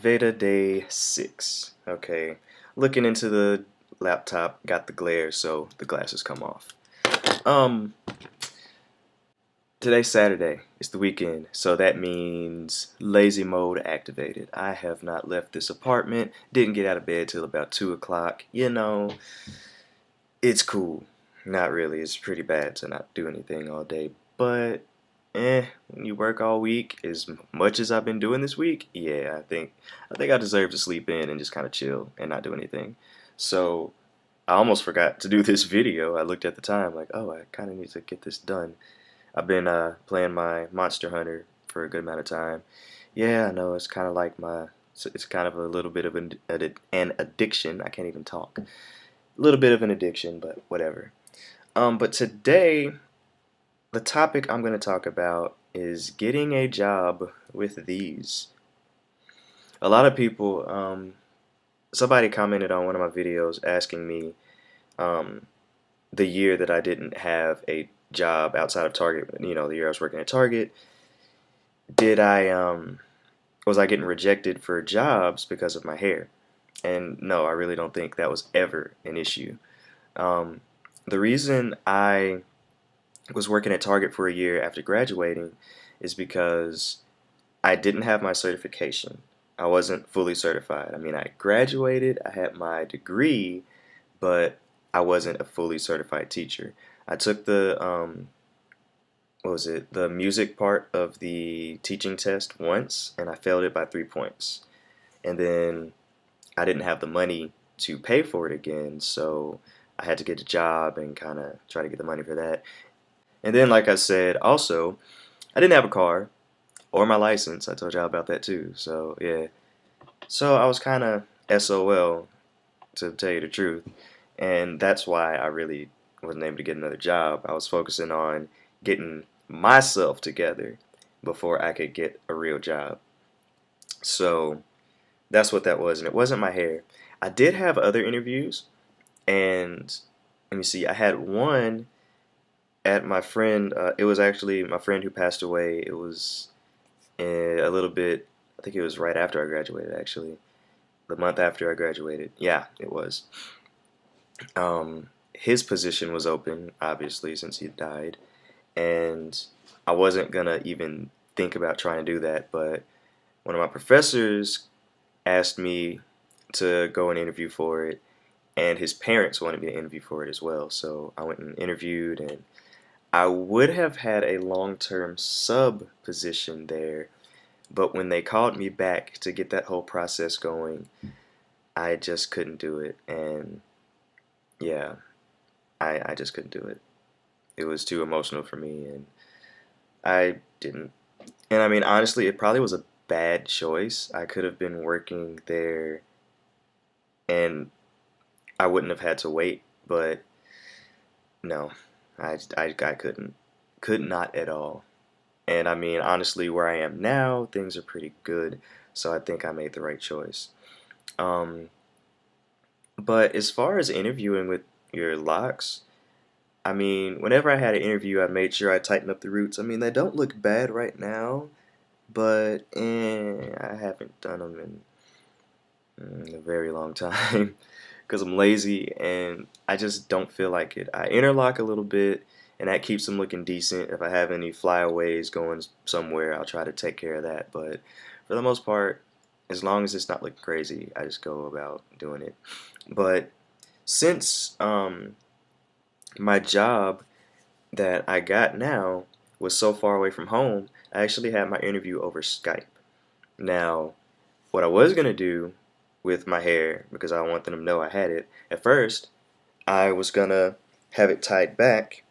VEDA day 6. Okay, looking into the laptop, got the glare, so the glasses come off. Um, Today's Saturday. It's the weekend, so that means lazy mode activated. I have not left this apartment, didn't get out of bed till about 2 o'clock. It's cool. Not really, it's pretty bad to not do anything all day, but when you work all week, as much as I've been doing this week, yeah, I think I deserve to sleep in and just kind of chill and not do anything. So I almost forgot to do this video. I looked at the time like, oh, I kind of need to get this done. I've been playing my Monster Hunter for a good amount of time. Yeah, I know it's kind of like it's kind of a little bit of an addiction. I can't even talk. A little bit of an addiction, but whatever. But today the topic I'm going to talk about is getting a job with these. A lot of people, somebody commented on one of my videos asking me the year that I didn't have a job outside of Target, the year I was working at Target, did was I getting rejected for jobs because of my hair? And no, I really don't think that was ever an issue. The reason I was working at Target for a year after graduating is because I didn't have my certification. I wasn't fully certified. I mean, I graduated, I had my degree, but I wasn't a fully certified teacher. I took the what was it? The music part of the teaching test once, and I failed it by 3 points. And then I didn't have the money to pay for it again, so I had to get a job and kind of try to get the money for that. And then, like I said, also, I didn't have a car or my license. I told y'all about that too. So, yeah. So I was kind of SOL, to tell you the truth. And that's why I really wasn't able to get another job. I was focusing on getting myself together before I could get a real job. So that's what that was. And it wasn't my hair. I did have other interviews. And let me see, I had one at my friend, it was actually my friend who passed away. It was a little bit, I think it was right after I graduated, actually. The month after I graduated. Yeah, it was. His position was open, obviously, since he died. And I wasn't going to even think about trying to do that. But one of my professors asked me to go and interview for it. And his parents wanted me to interview for it as well. So I went and interviewed, and I would have had a long-term sub position there, but when they called me back to get that whole process going, I just couldn't do it. And yeah, I just couldn't do it. It was too emotional for me, and I didn't. And I mean, honestly, it probably was a bad choice. I could have been working there, and I wouldn't have had to wait, but no, I couldn't. Could not at all. And I mean, honestly, where I am now, things are pretty good, so I think I made the right choice. Um, but as far as interviewing with your locks, I mean, whenever I had an interview, I made sure I tightened up the roots. I mean, they don't look bad right now, but I haven't done them in a very long time because I'm lazy and I just don't feel like it. I interlock a little bit, and that keeps them looking decent. If I have any flyaways going somewhere, I'll try to take care of that. But for the most part, as long as it's not looking crazy, I just go about doing it. But since my job that I got now was so far away from home, I actually had my interview over Skype. Now, what I was going to do with my hair, because I want them to know I had it, at first, I was going to have it tied back,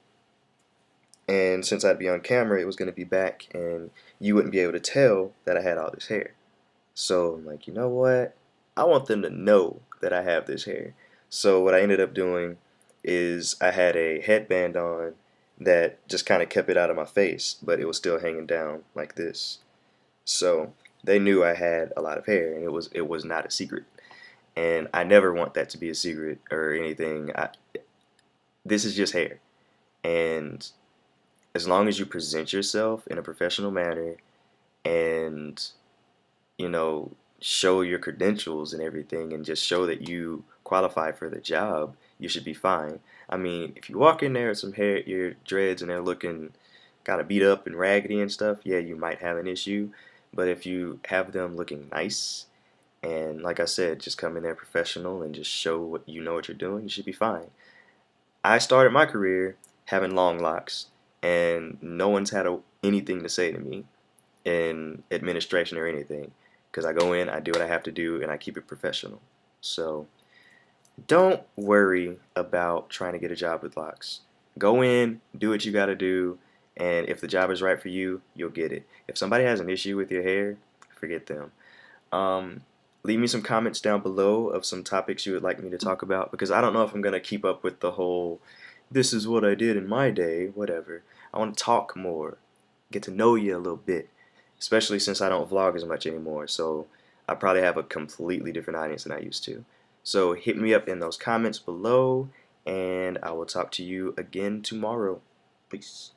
and since I'd be on camera, it was going to be back, and you wouldn't be able to tell that I had all this hair. So I'm like, you know what? I want them to know that I have this hair. So what I ended up doing is I had a headband on that just kind of kept it out of my face, but it was still hanging down like this. So they knew I had a lot of hair, and it was not a secret. And I never want that to be a secret or anything. This is just hair, and as long as you present yourself in a professional manner and you know show your credentials and everything and just show that you qualify for the job, you should be fine. I mean, if you walk in there with some hair, your dreads, and they're looking kind of beat up and raggedy and stuff, yeah, you might have an issue. But if you have them looking nice and, like I said, just come in there professional and just show what you know what you're doing, you should be fine. I started my career having long locks, and no one's had anything to say to me in administration or anything, because I go in, I do what I have to do, and I keep it professional. So don't worry about trying to get a job with locks. Go in, do what you got to do, and if the job is right for you, you'll get it. If somebody has an issue with your hair, forget them. Um, Leave me some comments down below of some topics you would like me to talk about, because I don't know if I'm going to keep up with the whole this is what I did in my day, whatever. I want to talk more, get to know you a little bit, especially since I don't vlog as much anymore. So I probably have a completely different audience than I used to. So hit me up in those comments below, and I will talk to you again tomorrow. Peace.